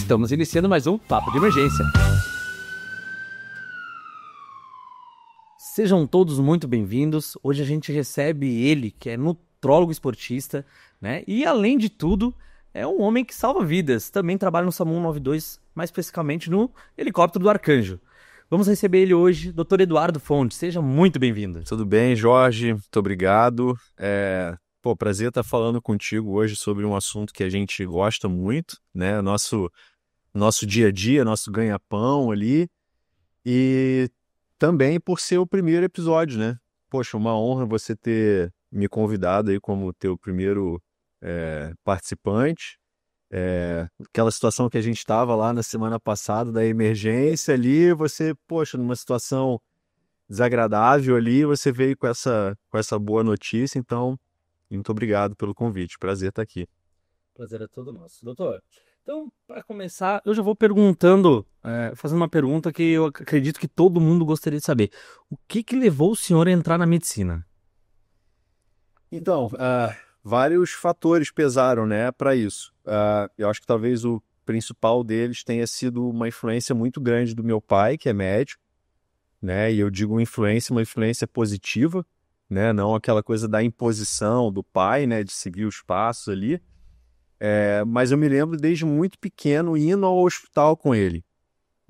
Estamos iniciando mais um Papo de Emergência. Sejam todos muito bem-vindos. Hoje a gente recebe ele, que é nutrólogo esportista, né? E além de tudo, é um homem que salva vidas. Também trabalha no SAMU 192, mais especificamente no helicóptero do Arcanjo. Vamos receber ele hoje, Dr. Eduardo Fontes. Seja muito bem-vindo. Tudo bem, Jorge? Muito obrigado. Prazer estar falando contigo hoje sobre um assunto que a gente gosta muito, né? Nosso dia a dia, nosso ganha-pão ali. E também por ser o primeiro episódio, né? Poxa, uma honra você ter me convidado aí como teu primeiro participante. Aquela situação que a gente estava lá na semana passada da emergência ali, você, poxa, numa situação desagradável ali, você veio com essa boa notícia, então, muito obrigado pelo convite, prazer estar aqui. Prazer é todo nosso. Doutor, então, para começar, eu já vou perguntando, fazendo uma pergunta que eu acredito que todo mundo gostaria de saber. O que levou o senhor a entrar na medicina? Então, vários fatores pesaram, né, para isso. Eu acho que talvez o principal deles tenha sido uma influência muito grande do meu pai, que é médico, né, e eu digo uma influência positiva, né, não aquela coisa da imposição do pai, né, de seguir os passos ali. Mas eu me lembro desde muito pequeno indo ao hospital com ele,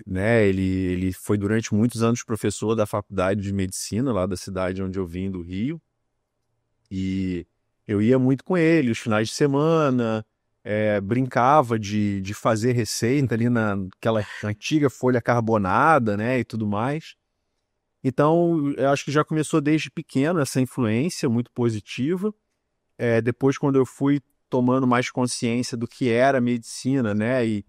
né, ele foi durante muitos anos professor da faculdade de medicina lá da cidade onde eu vim, do Rio, e eu ia muito com ele, os finais de semana, brincava de fazer receita ali naquela antiga folha carbonada, né, e tudo mais. Então, eu acho que já começou desde pequeno essa influência muito positiva. Depois, quando eu fui tomando mais consciência do que era a medicina, né, e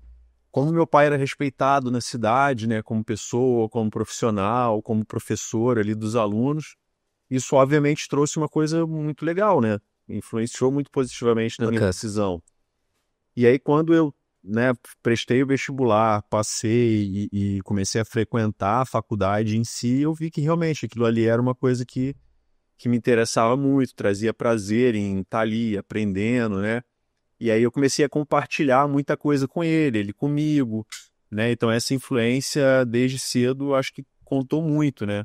como meu pai era respeitado na cidade, né, como pessoa, como profissional, como professor ali dos alunos, isso obviamente trouxe uma coisa muito legal, né? Influenciou muito positivamente na minha decisão. E aí, quando eu, né, prestei o vestibular, passei e comecei a frequentar a faculdade em si, eu vi que realmente aquilo ali era uma coisa que me interessava muito, trazia prazer em estar ali aprendendo, né? E aí eu comecei a compartilhar muita coisa com ele comigo, né? Então essa influência desde cedo acho que contou muito, né?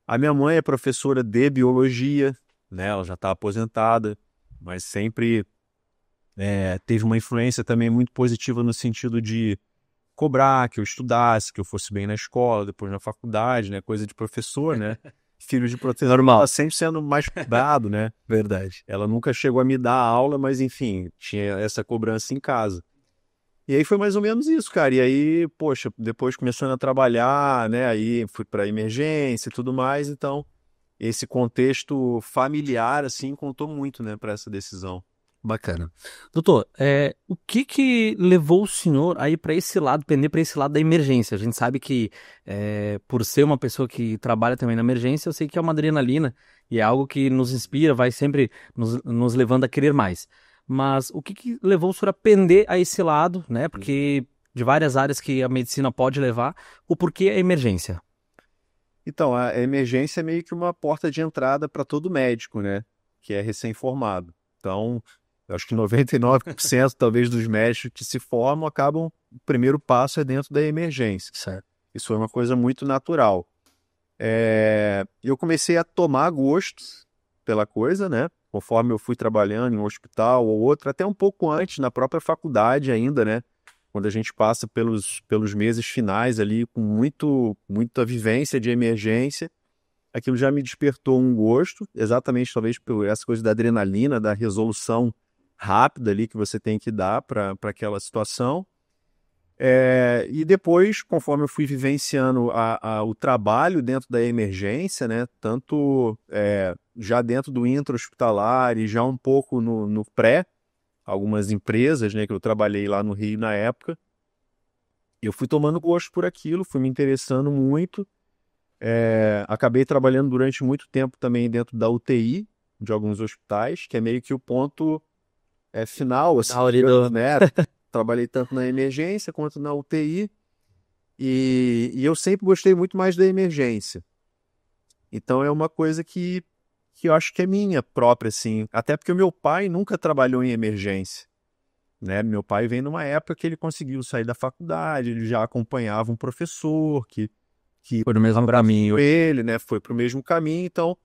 A minha mãe é professora de biologia, né? Ela já está aposentada, mas sempre teve uma influência também muito positiva no sentido de cobrar que eu estudasse, que eu fosse bem na escola, depois na faculdade, né? Coisa de professor, né? Filho de professor. Normal. Ela sempre sendo mais cobrado, né? Verdade. Ela nunca chegou a me dar aula, mas enfim, tinha essa cobrança em casa. E aí foi mais ou menos isso, cara. E aí, poxa, depois começando a trabalhar, né? Aí fui para emergência e tudo mais, então esse contexto familiar, assim, contou muito, né, para essa decisão. Bacana. Doutor, o que levou o senhor a ir para esse lado, pender para esse lado da emergência? A gente sabe que, por ser uma pessoa que trabalha também na emergência, eu sei que é uma adrenalina e é algo que nos inspira, vai sempre nos levando a querer mais. Mas o que levou o senhor a pender a esse lado, né? Porque de várias áreas que a medicina pode levar, o porquê a emergência? Então, a emergência é meio que uma porta de entrada para todo médico, né? Que é recém-formado. Então, eu acho que 99% talvez dos médicos que se formam acabam, o primeiro passo é dentro da emergência. Certo. Isso foi uma coisa muito natural. Eu comecei a tomar gosto pela coisa, né? Conforme eu fui trabalhando em um hospital ou outro, até um pouco antes, na própria faculdade ainda, né? Quando a gente passa pelos meses finais ali com muita vivência de emergência, aquilo já me despertou um gosto, exatamente talvez por essa coisa da adrenalina, da resolução rápida ali que você tem que dar para aquela situação. E depois, conforme eu fui vivenciando o trabalho dentro da emergência, né, tanto já dentro do intra-hospitalar e já um pouco no pré, algumas empresas, né, que eu trabalhei lá no Rio na época, eu fui tomando gosto por aquilo, fui me interessando muito. Acabei trabalhando durante muito tempo também dentro da UTI de alguns hospitais, que é meio que o ponto final, assim, né? Trabalhei tanto na emergência quanto na UTI e eu sempre gostei muito mais da emergência. Então é uma coisa que eu acho que é minha própria, assim. Até porque o meu pai nunca trabalhou em emergência. né? Meu pai vem numa época que ele conseguiu sair da faculdade, ele já acompanhava um professor que Foi no mesmo abraçou caminho. ele, né? Foi para o mesmo caminho, então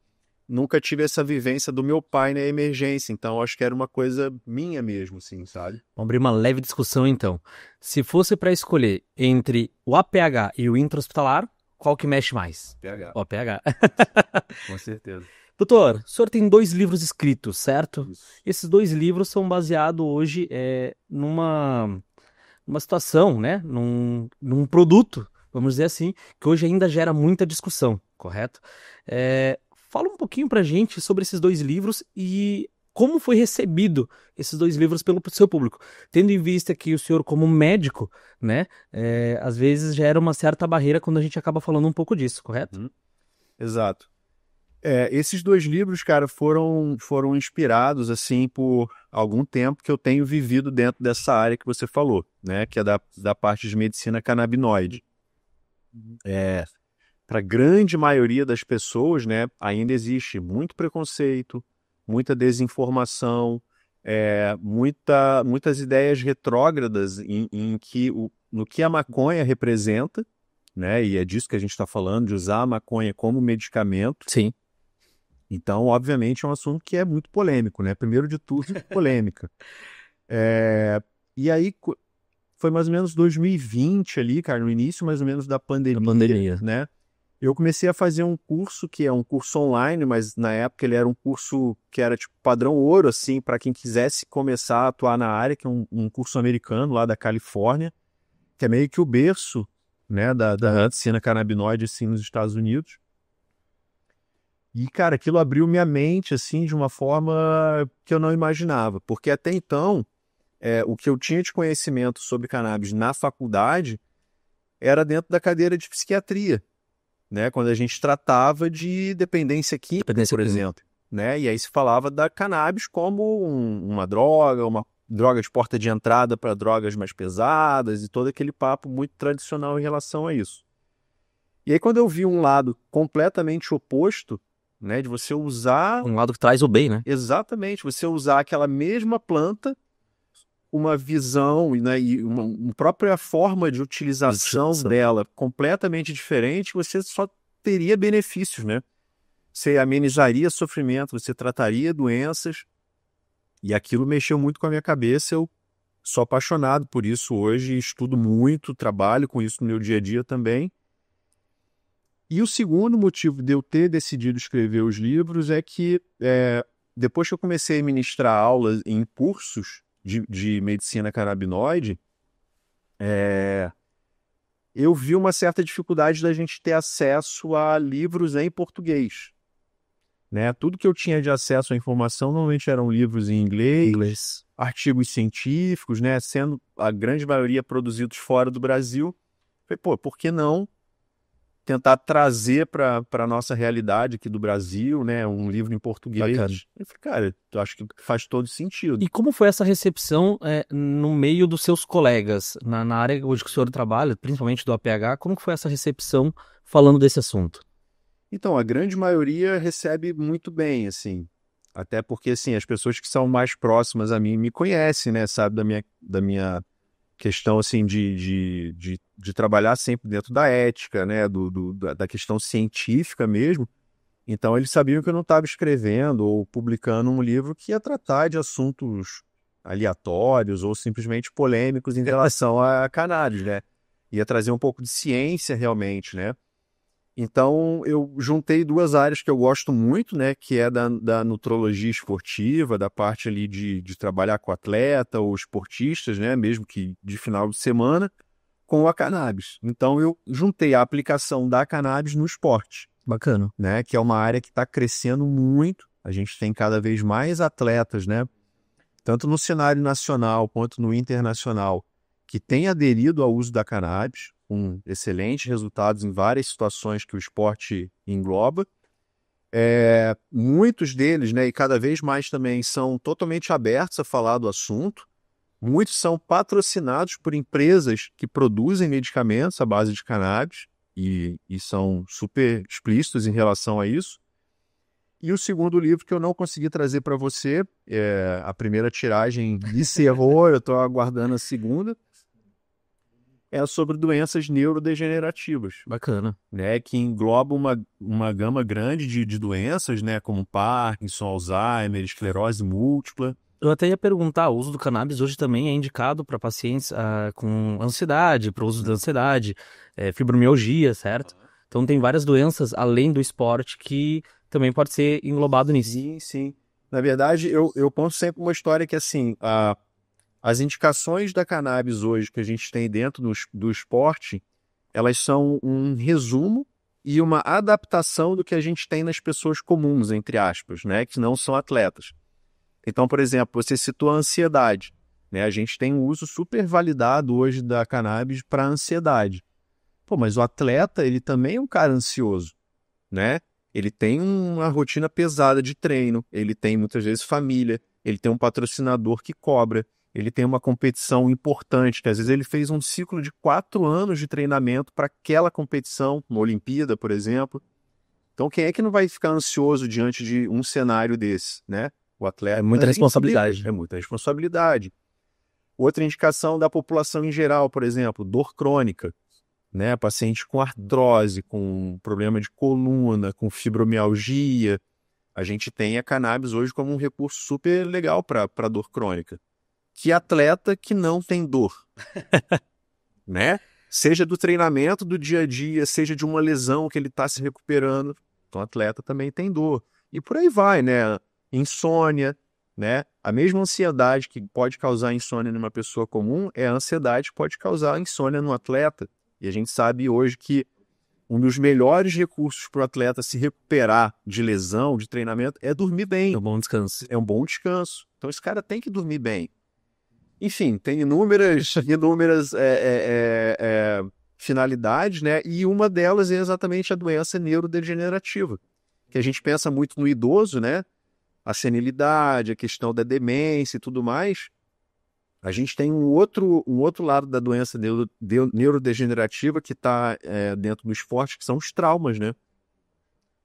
nunca tive essa vivência do meu pai na emergência, então acho que era uma coisa minha mesmo, assim, sabe? Vamos abrir uma leve discussão então. Se fosse para escolher entre o APH e o intra-hospitalar, qual que mexe mais? PH, O APH. com certeza. Doutor, o senhor tem 2 livros escritos, certo? Isso. Esses 2 livros são baseados hoje numa situação, né? Num produto, vamos dizer assim, que hoje ainda gera muita discussão, correto? Fala um pouquinho pra gente sobre esses 2 livros e como foi recebido esses 2 livros pelo seu público. Tendo em vista que o senhor, como médico, né, às vezes gera uma certa barreira quando a gente acaba falando um pouco disso, correto? Exato. Esses 2 livros, cara, foram inspirados, assim, por algum tempo que eu tenho vivido dentro dessa área que você falou, né? Que é da parte de medicina canabinoide. Para a grande maioria das pessoas, né, ainda existe muito preconceito, muita desinformação, muitas ideias retrógradas no que a maconha representa, né? E é disso que a gente está falando, de usar a maconha como medicamento. Sim. Então, obviamente, é um assunto que é muito polêmico, né? Primeiro de tudo, polêmica. E aí, foi mais ou menos 2020 ali, cara, no início mais ou menos da pandemia, né? Eu comecei a fazer um curso que é um curso online, mas na época ele era um curso que era tipo padrão ouro, assim, para quem quisesse começar a atuar na área, que é um curso americano lá da Califórnia, que é meio que o berço, né, da medicina canabinoide, assim, nos Estados Unidos. E, cara, aquilo abriu minha mente, assim, de uma forma que eu não imaginava, porque até então, o que eu tinha de conhecimento sobre cannabis na faculdade era dentro da cadeira de psiquiatria, né? Quando a gente tratava de dependência química, por exemplo, né? E aí se falava da cannabis como uma droga de porta de entrada para drogas mais pesadas e todo aquele papo muito tradicional em relação a isso. E aí quando eu vi um lado completamente oposto, né, de você usar... Um lado que traz o bem, né? Exatamente, você usar aquela mesma planta, uma visão, né, e uma própria forma de utilização dela completamente diferente, você só teria benefícios, né? Você amenizaria sofrimento, você trataria doenças, e aquilo mexeu muito com a minha cabeça. Eu sou apaixonado por isso hoje, estudo muito, trabalho com isso no meu dia a dia também. E o segundo motivo de eu ter decidido escrever os livros é que depois que eu comecei a ministrar aulas em cursos de medicina canabinoide, eu vi uma certa dificuldade da gente ter acesso a livros em português, né? Tudo que eu tinha de acesso à informação normalmente eram livros em inglês, artigos científicos, né? Sendo a grande maioria produzidos fora do Brasil. Falei, pô, por que não tentar trazer para a nossa realidade aqui do Brasil, né, um livro em português? Bacana. Eu falei, cara, eu acho que faz todo sentido. E como foi essa recepção no meio dos seus colegas, na área hoje que o senhor trabalha, principalmente do APH, como que foi essa recepção falando desse assunto? Então, a grande maioria recebe muito bem, assim, até porque, assim, as pessoas que são mais próximas a mim me conhecem, né, sabe, da minha questão, assim, de trabalhar sempre dentro da ética, né, da questão científica mesmo. Então, eles sabiam que eu não estava escrevendo ou publicando um livro que ia tratar de assuntos aleatórios ou simplesmente polêmicos em relação a cannabis, né? Ia trazer um pouco de ciência realmente, né? Então, eu juntei 2 áreas que eu gosto muito, né? Que é da nutrologia esportiva, da parte ali de trabalhar com atleta ou esportistas, né? Mesmo que de final de semana, com a cannabis. Então, eu juntei a aplicação da cannabis no esporte. Bacana. Né? Que é uma área que está crescendo muito. A gente tem cada vez mais atletas, né? Tanto no cenário nacional quanto no internacional, que têm aderido ao uso da cannabis, com excelentes resultados em várias situações que o esporte engloba. Muitos deles, né, e cada vez mais também, são totalmente abertos a falar do assunto. Muitos são patrocinados por empresas que produzem medicamentos à base de cannabis e são super explícitos em relação a isso. E o segundo livro que eu não consegui trazer para você, a primeira tiragem encerrou, eu estou aguardando a segunda, é sobre doenças neurodegenerativas, Bacana. né, que engloba uma gama grande de doenças, né, como Parkinson, Alzheimer, esclerose múltipla. Eu até ia perguntar, o uso do cannabis hoje também é indicado para pacientes com ansiedade, para o uso da ansiedade, fibromialgia, certo? Então tem várias doenças além do esporte que também pode ser englobado nisso. Sim, sim. Na verdade, eu conto sempre uma história que, assim, as indicações da cannabis hoje que a gente tem dentro do esporte, elas são um resumo e uma adaptação do que a gente tem nas pessoas comuns, entre aspas, né, que não são atletas. Então, por exemplo, você citou a ansiedade, né? A gente tem um uso super validado hoje da cannabis para ansiedade. Pô, mas o atleta, ele também é um cara ansioso, né? Ele tem uma rotina pesada de treino, ele tem muitas vezes família, ele tem um patrocinador que cobra, ele tem uma competição importante, que às vezes ele fez um ciclo de 4 anos de treinamento para aquela competição, uma Olimpíada, por exemplo. Então, quem é que não vai ficar ansioso diante de um cenário desse, né? O atleta É muita responsabilidade. é muita responsabilidade. Outra indicação da população em geral, por exemplo, dor crônica, né? Paciente com artrose, com problema de coluna, com fibromialgia. A gente tem a cannabis hoje como um recurso super legal para dor crônica. Que atleta que não tem dor, né? Seja do treinamento do dia a dia, seja de uma lesão que ele está se recuperando. Então, atleta também tem dor. E por aí vai, né? Insônia, né? A mesma ansiedade que pode causar insônia numa pessoa comum é a ansiedade que pode causar insônia no atleta. E a gente sabe hoje que um dos melhores recursos para o atleta se recuperar de lesão, de treinamento, é dormir bem. É um bom descanso. É um bom descanso. Então, esse cara tem que dormir bem. Enfim, tem inúmeras finalidades, né? E uma delas é exatamente a doença neurodegenerativa, que a gente pensa muito no idoso, né? A senilidade, a questão da demência e tudo mais. A gente tem um outro lado da doença neurodegenerativa que está dentro do esporte, que são os traumas, né?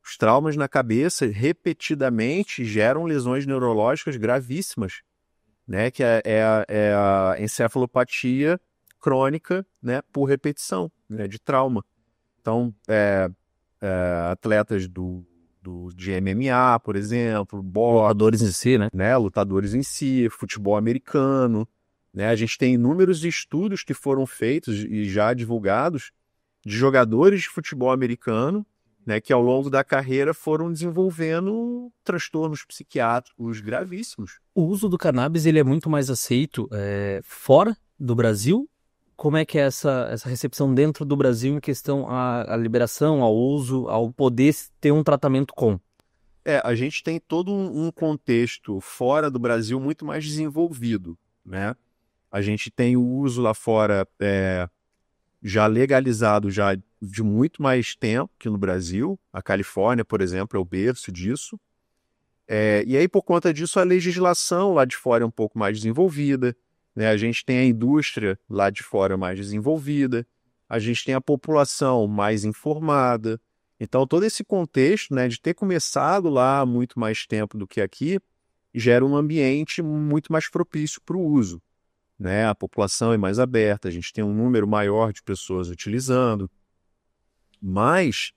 Os traumas na cabeça, repetidamente, geram lesões neurológicas gravíssimas, né? Que é a encefalopatia crônica, né? Por repetição, né? De trauma. Então, atletas de MMA, por exemplo, Lutadores em si, né? Lutadores em si, futebol americano, né? A gente tem inúmeros estudos que foram feitos e já divulgados de jogadores de futebol americano, né, que ao longo da carreira foram desenvolvendo transtornos psiquiátricos gravíssimos. O uso do cannabis ele é muito mais aceito fora do Brasil. Como é que é essa recepção dentro do Brasil em questão à liberação, ao uso, ao poder ter um tratamento com? A gente tem todo um contexto fora do Brasil muito mais desenvolvido, né? A gente tem o uso lá fora já legalizado já de muito mais tempo que no Brasil. A Califórnia, por exemplo, é o berço disso. E aí, por conta disso, a legislação lá de fora é um pouco mais desenvolvida, né? A gente tem a indústria lá de fora mais desenvolvida, a gente tem a população mais informada. Então, todo esse contexto, né, de ter começado lá há muito mais tempo do que aqui, gera um ambiente muito mais propício para o uso, né? A população é mais aberta, a gente tem um número maior de pessoas utilizando. Mas,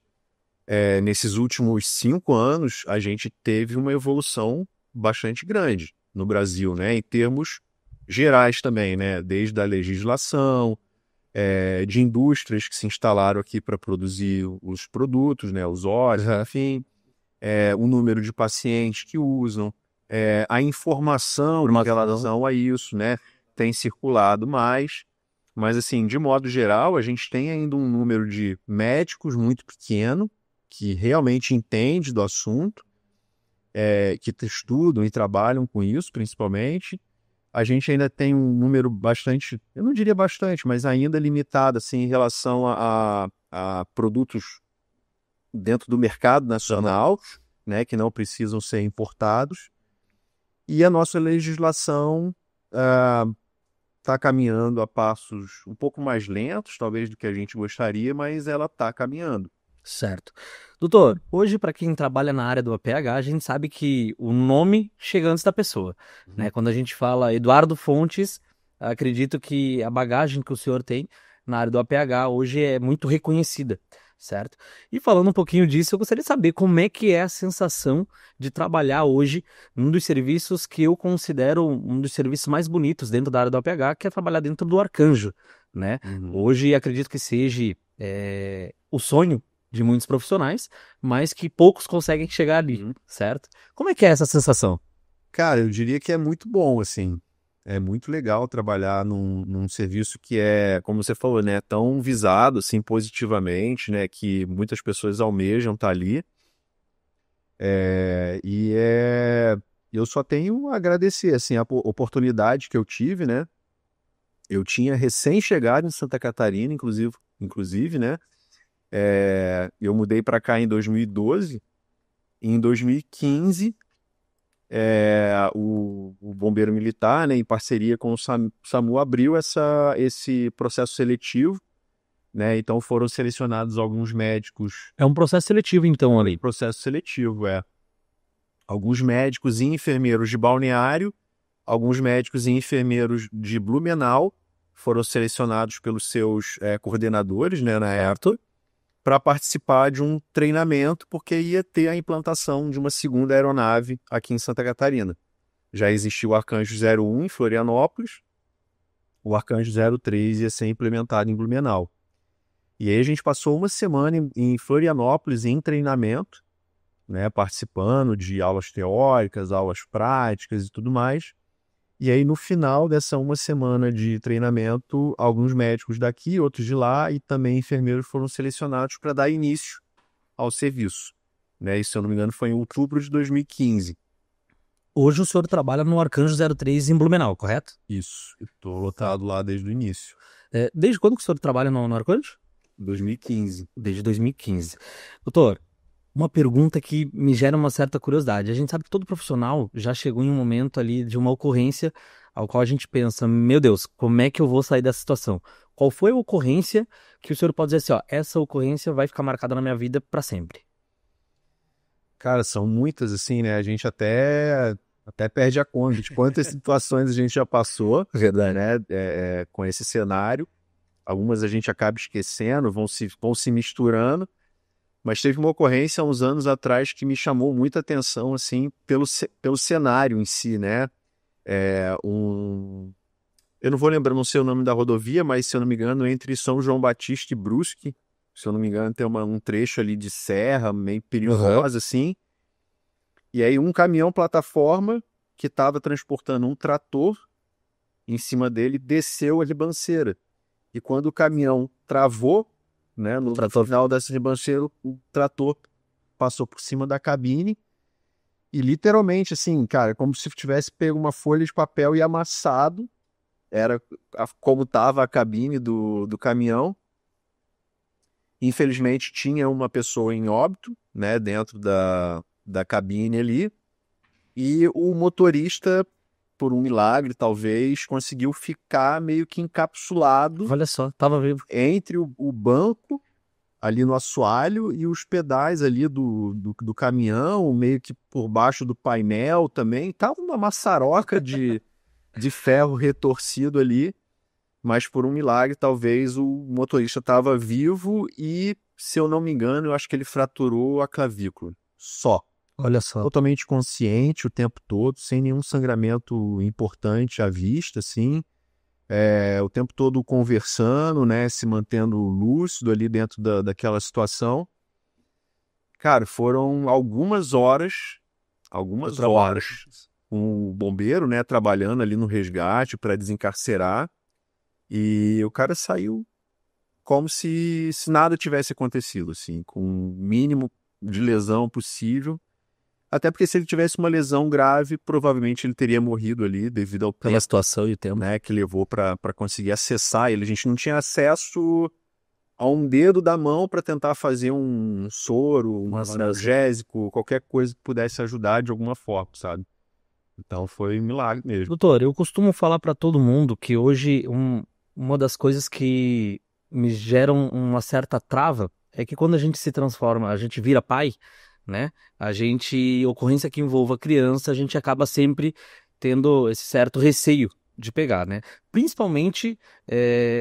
nesses últimos 5 anos, a gente teve uma evolução bastante grande no Brasil, né? Em termos gerais também, né? Desde a legislação, de indústrias que se instalaram aqui para produzir os produtos, né? Os óleos, enfim, o número de pacientes que usam, a informação em relação a isso, né? Tem circulado mais, mas assim, de modo geral, a gente tem ainda um número de médicos muito pequeno, que realmente entende do assunto, que estudam e trabalham com isso, principalmente. A gente ainda tem um número bastante, eu não diria bastante, mas ainda limitado assim, em relação a produtos dentro do mercado nacional, né, que não precisam ser importados. E a nossa legislação está caminhando a passos um pouco mais lentos, talvez, do que a gente gostaria, mas ela está caminhando. Certo. Doutor, hoje para quem trabalha na área do APH, a gente sabe que o nome chega antes da pessoa, né? Uhum. Quando a gente fala Eduardo Fontes, acredito que a bagagem que o senhor tem na área do APH hoje é muito reconhecida, certo? E falando um pouquinho disso, eu gostaria de saber como é que é a sensação de trabalhar hoje num dos serviços que eu considero um dos serviços mais bonitos dentro da área do APH, que é trabalhar dentro do Arcanjo, né? Uhum. Hoje acredito que seja o sonho de muitos profissionais, mas que poucos conseguem chegar ali, Uhum. certo? Como é que é essa sensação? Cara, eu diria que é muito bom, assim. É muito legal trabalhar num serviço que é, como você falou, né, tão visado, assim, positivamente, né, que muitas pessoas almejam estar ali. E eu só tenho a agradecer, assim, a oportunidade que eu tive, né? Eu tinha recém-chegado em Santa Catarina, inclusive, né? Eu mudei para cá em 2012. E em 2015, o Bombeiro Militar, né, em parceria com o SAMU, abriu esse processo seletivo, né? Então foram selecionados alguns médicos. É um processo seletivo, então, ali. Processo seletivo, alguns médicos e enfermeiros de Balneário, alguns médicos e enfermeiros de Blumenau foram selecionados pelos seus coordenadores, né, na época, para participar de um treinamento, porque ia ter a implantação de uma segunda aeronave aqui em Santa Catarina. Já existia o Arcanjo 01 em Florianópolis, o Arcanjo 03 ia ser implementado em Blumenau. E aí a gente passou uma semana em Florianópolis em treinamento, né, participando de aulas teóricas, aulas práticas e tudo mais. E aí, no final dessa uma semana de treinamento, alguns médicos daqui, outros de lá e também enfermeiros foram selecionados para dar início ao serviço. Né? Isso, se eu não me engano, foi em outubro de 2015. Hoje o senhor trabalha no Arcanjo 03 em Blumenau, correto? Isso. Estou lotado lá desde o início. Desde quando que o senhor trabalha no Arcanjo? 2015. Desde 2015. Doutor, uma pergunta que me gera uma certa curiosidade. A gente sabe que todo profissional já chegou em um momento ali de uma ocorrência ao qual a gente pensa, meu Deus, como é que eu vou sair dessa situação? Qual foi a ocorrência que o senhor pode dizer assim, ó, essa ocorrência vai ficar marcada na minha vida para sempre? Cara, são muitas, assim, né? A gente até perde a conta de quantas situações a gente já passou, Verdade. né? Com esse cenário. Algumas a gente acaba esquecendo, vão se misturando. Mas teve uma ocorrência há uns anos atrás que me chamou muita atenção, assim, pelo cenário em si, né? Eu não vou lembrar, não sei o nome da rodovia, mas se eu não me engano, entre São João Batista e Brusque, se eu não me engano, tem um trecho ali de serra, meio perigosa, assim. E aí um caminhão plataforma que estava transportando um trator em cima dele desceu a ribanceira. E quando o caminhão travou, né, no final dessa ribanceira, o trator passou por cima da cabine e literalmente, assim, cara, como se tivesse pego uma folha de papel e amassado, era como estava a cabine do caminhão. Infelizmente tinha uma pessoa em óbito, né, dentro da cabine ali, e o motorista, por um milagre talvez, conseguiu ficar meio que encapsulado. Olha só, tava vivo. Entre o banco ali no assoalho e os pedais ali do caminhão, meio que por baixo do painel também. Tava uma maçaroca de ferro retorcido ali, mas por um milagre talvez o motorista estava vivo e, se eu não me engano, eu acho que ele fraturou a clavícula. Só. Olha só. Totalmente consciente o tempo todo, sem nenhum sangramento importante à vista, assim. O tempo todo conversando, né, se mantendo lúcido ali dentro daquela situação. Cara, foram algumas horas, com o bombeiro, né, trabalhando ali no resgate para desencarcerar, e o cara saiu como se nada tivesse acontecido, assim, com o mínimo de lesão possível. Até porque se ele tivesse uma lesão grave, provavelmente ele teria morrido ali devido ao Pela situação e o tempo. né, que levou para conseguir acessar ele. A gente não tinha acesso a um dedo da mão para tentar fazer um soro, um analgésico, qualquer coisa que pudesse ajudar de alguma forma, sabe? Então foi um milagre mesmo. Doutor, eu costumo falar para todo mundo que hoje uma das coisas que me geram uma certa trava é que quando a gente se transforma, a gente vira pai, né? Ocorrência que envolva criança, a gente acaba sempre tendo esse certo receio de pegar, né? Principalmente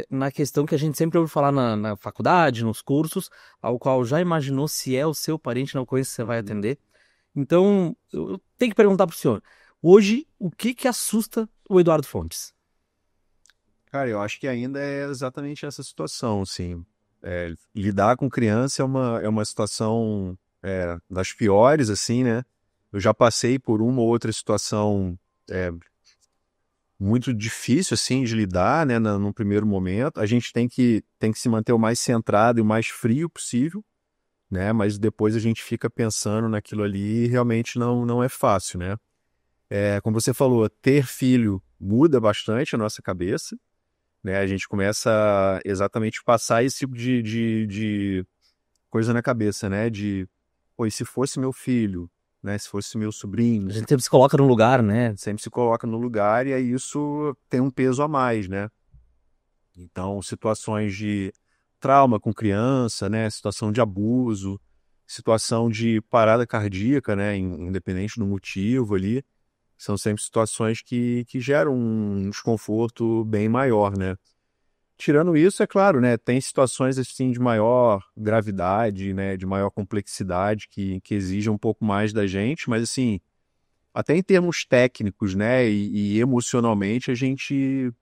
na questão que a gente sempre ouve falar na faculdade, nos cursos, ao qual já imaginou se é o seu parente na ocorrência que você vai atender. Então, eu tenho que perguntar para o senhor, hoje, o que que assusta o Eduardo Fontes? Cara, eu acho que ainda é exatamente essa situação, assim. Lidar com criança é uma situação das piores, assim, né? Eu já passei por uma ou outra situação é, muito difícil, assim, de lidar, né, num primeiro momento. A gente tem que se manter o mais centrado e o mais frio possível, né? Mas depois a gente fica pensando naquilo ali e realmente não é fácil, né? Como você falou, ter filho muda bastante a nossa cabeça, né? A gente começa a exatamente passar esse tipo de coisa na cabeça, né? Pô, e se fosse meu filho, né? Se fosse meu A sobrinho, gente sempre se coloca no lugar, né? sempre se coloca no lugar e aí isso tem um peso a mais, né? Então, situações de trauma com criança, né? Situação de abuso, situação de parada cardíaca, né? Independente do motivo ali, são sempre situações que geram um desconforto bem maior, né? Tirando isso, é claro, né? Tem situações assim de maior gravidade, né? De maior complexidade que exigem um pouco mais da gente, mas assim, até em termos técnicos, né? E emocionalmente a gente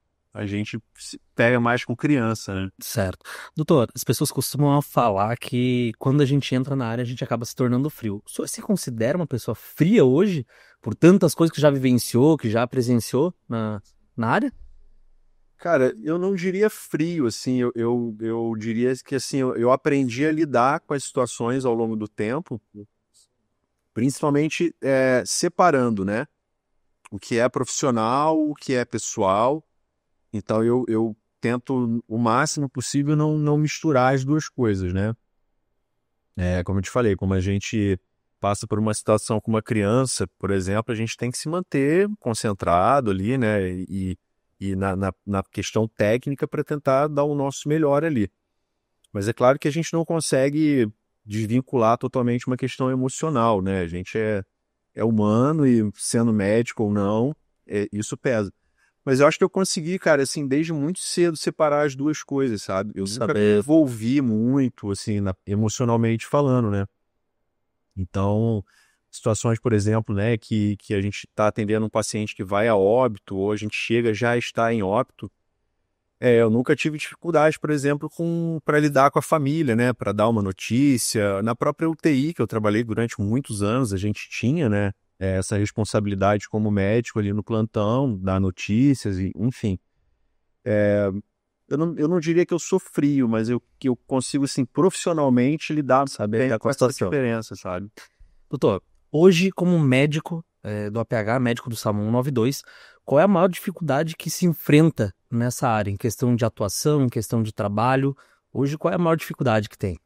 se pega mais com criança, né? Certo. Doutor, as pessoas costumam falar que quando a gente entra na área, a gente acaba se tornando frio. O senhor se considera uma pessoa fria hoje, por tantas coisas que já vivenciou, que já presenciou na área? Cara, eu não diria frio, assim, eu diria que assim, eu aprendi a lidar com as situações ao longo do tempo, principalmente separando, né? O que é profissional, o que é pessoal. Então eu tento o máximo possível não misturar as duas coisas, né? Como eu te falei, como a gente passa por uma situação com uma criança, por exemplo, a gente tem que se manter concentrado ali, né? E na questão técnica para tentar dar o nosso melhor ali. Mas é claro que a gente não consegue desvincular totalmente uma questão emocional, né? A gente é humano e sendo médico ou não, isso pesa. Mas eu acho que eu consegui, cara, assim, desde muito cedo separar as duas coisas, sabe? Eu nunca me Saber. envolvi muito, assim, emocionalmente falando, né? Então, situações, por exemplo, né, que a gente está atendendo um paciente que vai a óbito, ou a gente chega já a estar em óbito, eu nunca tive dificuldade, por exemplo, para lidar com a família, né, para dar uma notícia. Na própria UTI, que eu trabalhei durante muitos anos, a gente tinha, né, essa responsabilidade como médico ali no plantão, dar notícias, e, enfim. Eu não diria que eu sou frio, mas que eu consigo, assim, profissionalmente lidar Saber bem lidar com com a essa situação. diferença, sabe? Doutor, hoje, como médico do APH, médico do SAMU 192, qual é a maior dificuldade que se enfrenta nessa área, em questão de atuação, em questão de trabalho? Hoje, qual é a maior dificuldade que tem?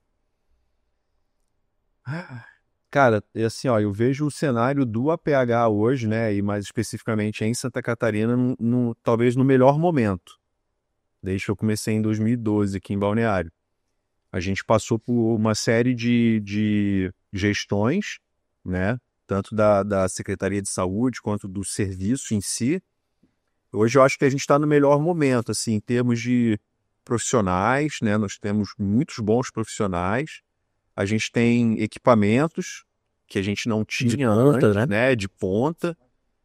Cara, é assim, ó, eu vejo o cenário do APH hoje, né, e mais especificamente em Santa Catarina, talvez no melhor momento, desde que eu comecei em 2012 aqui em Balneário. A gente passou por uma série de gestões, né, tanto da Secretaria de Saúde quanto do serviço em si. Hoje eu acho que a gente está no melhor momento, assim, em termos de profissionais, né, nós temos muitos bons profissionais, a gente tem equipamentos que a gente não De tinha ponta, antes, né? né, de ponta,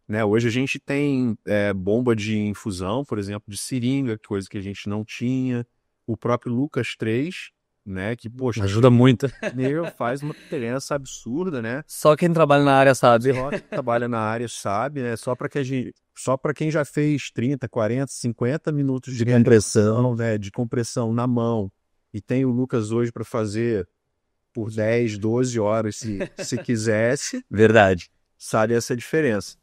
né? Hoje a gente tem bomba de infusão, por exemplo, de seringa, coisa que a gente não tinha. O próprio Lucas 3, né, que, poxa, Ajuda muito. faz uma diferença absurda, né? Só quem trabalha na área sabe. Só quem trabalha na área sabe, né? Só para quem já fez 30, 40, 50 minutos de compressão, né, de compressão na mão, e tem o Lucas hoje para fazer por 10, 12 horas, se quisesse, Verdade. sabe essa diferença.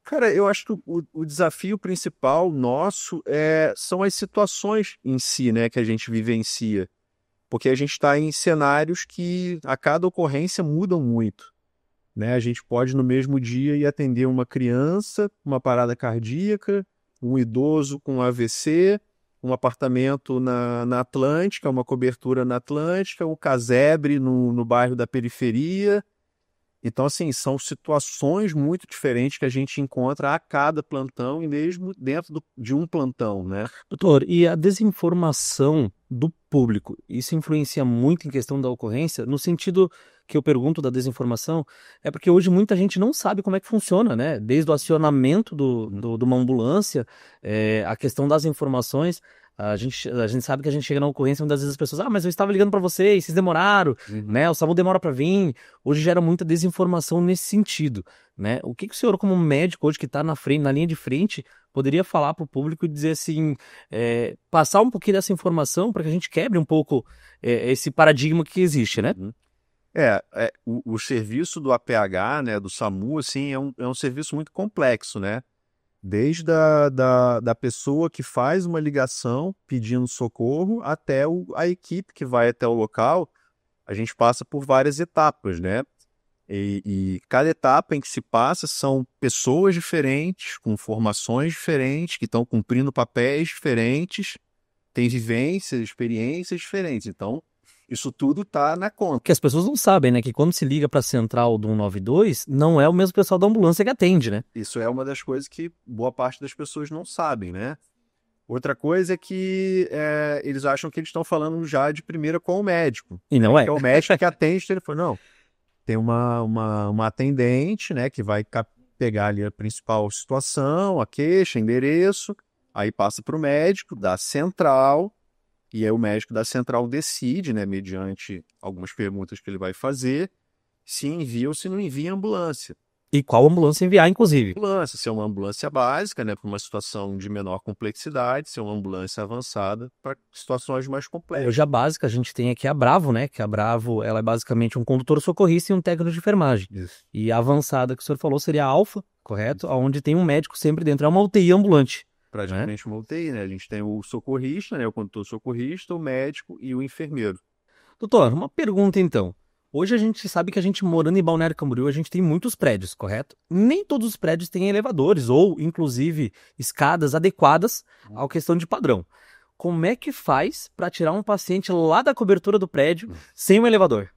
Cara, eu acho que o desafio principal nosso são as situações em si, né, que a gente vivencia. Porque a gente está em cenários que a cada ocorrência mudam muito, né? A gente pode no mesmo dia ir atender uma criança, uma parada cardíaca, um idoso com AVC, um apartamento na Atlântica, uma cobertura na Atlântica, o casebre no bairro da periferia. Então, assim, são situações muito diferentes que a gente encontra a cada plantão e mesmo dentro de um plantão, né? Doutor, e a desinformação do público, isso influencia muito em questão da ocorrência? No sentido que eu pergunto da desinformação, é porque hoje muita gente não sabe como é que funciona, né? Desde o acionamento de uma ambulância, a questão das informações. A gente sabe que a gente chega na ocorrência, muitas vezes as pessoas, mas eu estava ligando para vocês demoraram, né? O SAMU demora para vir. Hoje gera muita desinformação nesse sentido, né? O que o senhor, como médico hoje que está na linha de frente, poderia falar para o público e dizer assim, passar um pouquinho dessa informação para que a gente quebre um pouco esse paradigma que existe, né? O serviço do APH, né, do SAMU, assim, é um serviço muito complexo, né? Desde da pessoa que faz uma ligação pedindo socorro até a equipe que vai até o local, a gente passa por várias etapas, né? E cada etapa em que se passa são pessoas diferentes, com formações diferentes, que estão cumprindo papéis diferentes, têm vivências, experiências diferentes. Então, isso tudo está na conta. Porque as pessoas não sabem, né? Que quando se liga para a central do 192, não é o mesmo pessoal da ambulância que atende, né? Isso é uma das coisas que boa parte das pessoas não sabem, né? Outra coisa é que eles acham que eles estão falando já de primeira com o médico. E não é. Que é o médico que atende o telefone. Não. Tem uma atendente, né, que vai pegar ali a principal situação, a queixa, endereço, aí passa para o médico da central, e aí o médico da central decide, né, mediante algumas perguntas que ele vai fazer, se envia ou se não envia a ambulância. E qual ambulância enviar, inclusive. Ambulância, se é uma ambulância básica, né, para uma situação de menor complexidade, se é uma ambulância avançada para situações mais complexas. Hoje a básica, a gente tem aqui a Bravo, né? Que a Bravo, ela é basicamente um condutor socorrista e um técnico de enfermagem. Isso. E a avançada que o senhor falou seria a Alfa, correto? Onde tem um médico sempre dentro. É uma UTI ambulante. Praticamente uma UTI, né? A gente tem o socorrista, né? O condutor socorrista, o médico e o enfermeiro. Doutor, uma pergunta então. Hoje a gente sabe que a gente morando em Balneário Camboriú, a gente tem muitos prédios, correto? Nem todos os prédios têm elevadores ou, inclusive, escadas adequadas à questão de padrão. Como é que faz para tirar um paciente lá da cobertura do prédio sem um elevador?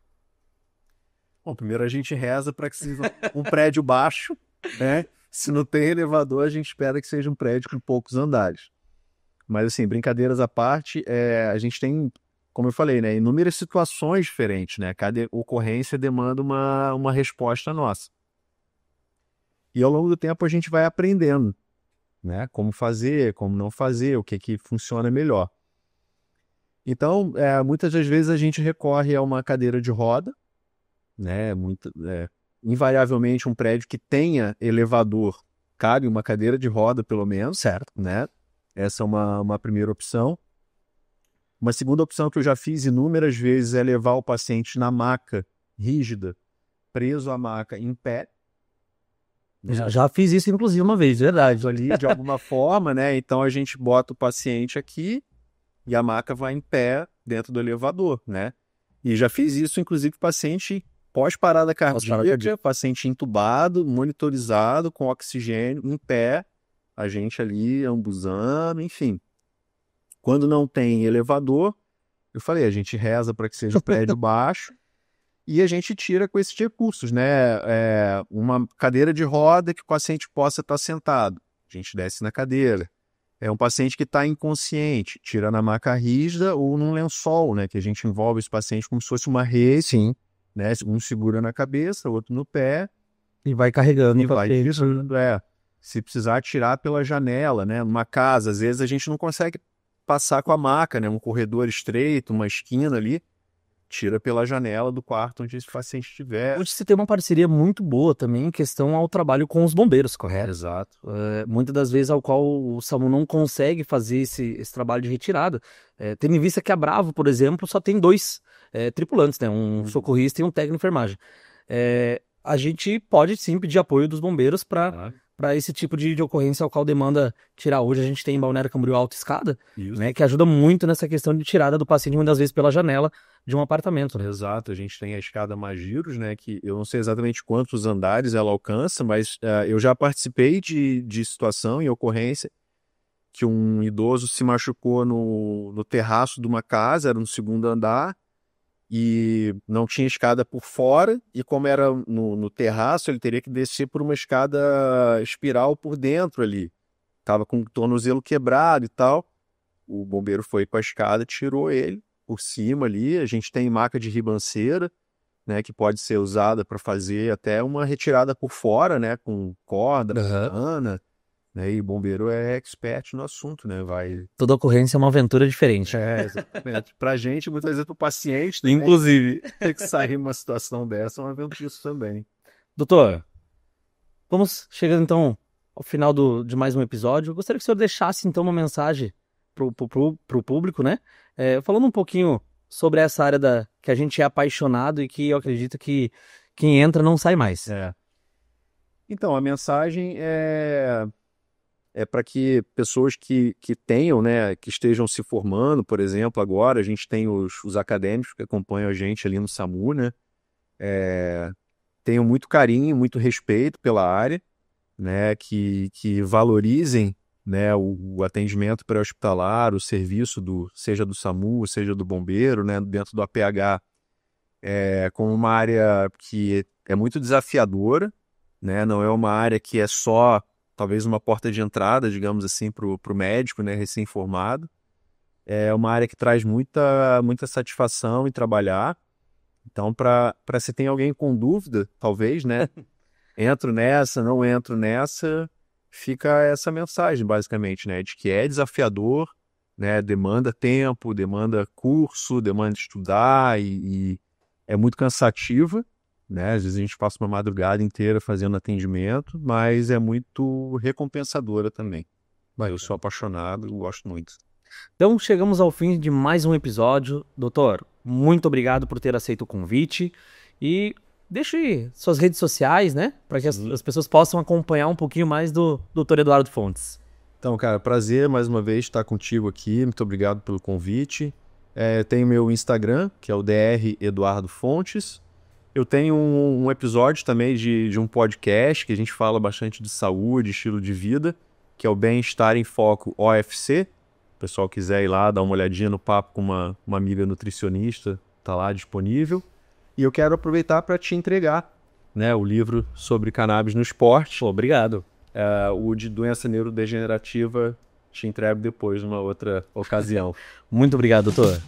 Bom, primeiro a gente reza para que seja um prédio baixo, né? Se não tem elevador, a gente espera que seja um prédio com poucos andares. Mas, assim, brincadeiras à parte, a gente tem, como eu falei, né, inúmeras situações diferentes, né? Cada ocorrência demanda uma resposta nossa. E ao longo do tempo a gente vai aprendendo, né? Como fazer, como não fazer, o que funciona melhor. Então, muitas das vezes a gente recorre a uma cadeira de roda, né? Invariavelmente um prédio que tenha elevador cabe uma cadeira de roda, pelo menos, certo, né? Essa é uma primeira opção. Uma segunda opção que eu já fiz inúmeras vezes é levar o paciente na maca rígida, preso à maca em pé. Já fiz isso, inclusive, uma vez, verdade. Ali, de alguma forma, né? Então a gente bota o paciente aqui e a maca vai em pé dentro do elevador, né? E já fiz isso, inclusive, com paciente pós-parada cardíaca, paciente entubado, monitorizado, com oxigênio, em pé, a gente ali ambuzando, enfim. Quando não tem elevador, eu falei, a gente reza para que seja um prédio baixo e a gente tira com esses recursos, né? Uma cadeira de roda que o paciente possa estar sentado, a gente desce na cadeira. É um paciente que está inconsciente, tira na maca rígida ou num lençol, né? Que a gente envolve esse paciente como se fosse uma rede. Sim. Né? Um segura na cabeça, outro no pé. E vai carregando. E vai tirando, Se precisar tirar pela janela, né? Numa casa, às vezes a gente não consegue passar com a maca, né? Um corredor estreito, uma esquina ali. Tira pela janela do quarto onde esse paciente estiver. Hoje você tem uma parceria muito boa também em questão ao trabalho com os bombeiros, correto? Exato. Muitas das vezes ao qual o SAMU não consegue fazer esse trabalho de retirada. Tendo em vista que a Bravo, por exemplo, só tem 2 tripulantes, né? Um socorrista e um técnico de enfermagem. A gente pode sim pedir apoio dos bombeiros para esse tipo de ocorrência ao qual demanda tirar. Hoje a gente tem em Balneário Camboriú autoescada, né, que ajuda muito nessa questão de tirada do paciente, muitas vezes pela janela de um apartamento. Né? Exato, a gente tem a escada Magiros, né, que eu não sei exatamente quantos andares ela alcança, mas eu já participei de situação e ocorrência que um idoso se machucou no terraço de uma casa, era no segundo andar, e não tinha escada por fora, e como era no terraço, ele teria que descer por uma escada espiral por dentro ali. Tava com o tornozelo quebrado e tal. O bombeiro foi com a escada, tirou ele por cima ali. A gente tem maca de ribanceira, né, que pode ser usada para fazer até uma retirada por fora, né, com corda, cana, né, e o bombeiro é expert no assunto, né, vai... Toda ocorrência é uma aventura diferente. Exatamente. Pra gente, muitas vezes pro paciente, Inclusive. ter que sair numa situação dessa é uma aventura também. Doutor, vamos chegando então ao final de mais um episódio. Eu gostaria que o senhor deixasse então uma mensagem pro público, né? Falando um pouquinho sobre essa área que a gente é apaixonado e que eu acredito que quem entra não sai mais. Então, a mensagem é para que pessoas que tenham, né, que estejam se formando, por exemplo, agora a gente tem os acadêmicos que acompanham a gente ali no SAMU, né? Tenham muito carinho, muito respeito pela área, né, que valorizem, né, o atendimento pré-hospitalar, o serviço seja do SAMU, seja do bombeiro, né, dentro do APH, como uma área que é muito desafiadora, né, não é uma área que é só, talvez, uma porta de entrada, digamos assim, para o médico, né, recém-formado. É uma área que traz muita satisfação em trabalhar. Então, para se tem alguém com dúvida, talvez, né, entro nessa, não entro nessa, fica essa mensagem, basicamente, né, de que é desafiador, né, demanda tempo, demanda curso, demanda estudar e é muito cansativa, né, às vezes a gente passa uma madrugada inteira fazendo atendimento, mas é muito recompensadora também. Eu sou apaixonado, gosto muito. Então chegamos ao fim de mais um episódio. Doutor, muito obrigado por ter aceito o convite e deixe suas redes sociais, né? Para que as pessoas possam acompanhar um pouquinho mais do Dr. Eduardo Fontes. Então, cara, prazer mais uma vez estar contigo aqui. Muito obrigado pelo convite. Tenho meu Instagram, que é o Dr. Eduardo Fontes. Eu tenho um episódio também de um podcast que a gente fala bastante de saúde, estilo de vida, que é o Bem-Estar em Foco OFC. O pessoal quiser ir lá dar uma olhadinha no papo com uma amiga nutricionista, tá lá disponível. E eu quero aproveitar para te entregar, né, o livro sobre cannabis no esporte. Pô, obrigado. O de doença neurodegenerativa te entrego depois, numa outra ocasião. Muito obrigado, doutor.